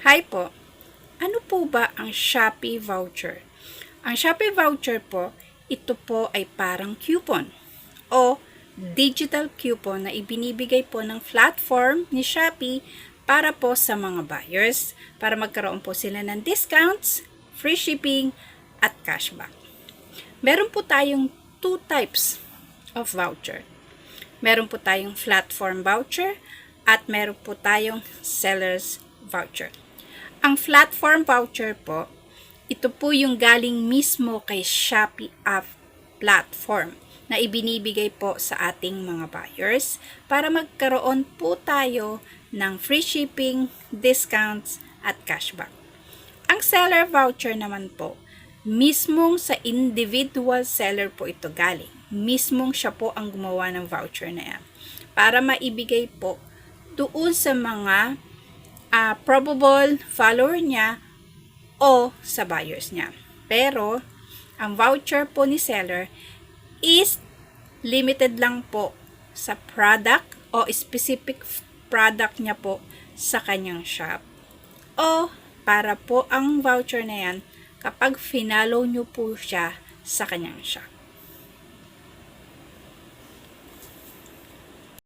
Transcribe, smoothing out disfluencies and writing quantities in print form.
Hi po, ano po ba ang Shopee voucher? Ang Shopee voucher po, ito po ay parang coupon o digital coupon na ibinibigay po ng platform ni Shopee para po sa mga buyers para magkaroon po sila ng discounts, free shipping, at cashback. Meron po tayong two types of voucher. Meron po tayong platform voucher at meron po tayong seller's voucher. Ang platform voucher po, ito po yung galing mismo kay Shopee app platform na ibinibigay po sa ating mga buyers para magkaroon po tayo ng free shipping, discounts, at cashback. Ang seller voucher naman po, mismong sa individual seller po ito galing. Mismong siya po ang gumawa ng voucher na yan para maibigay po doon sa mga probable follower niya o sa buyers niya. Pero, ang voucher po ni seller is limited lang po sa product o specific product niya po sa kanyang shop. O, para po ang voucher na yan kapag finalo nyo po siya sa kanyang shop.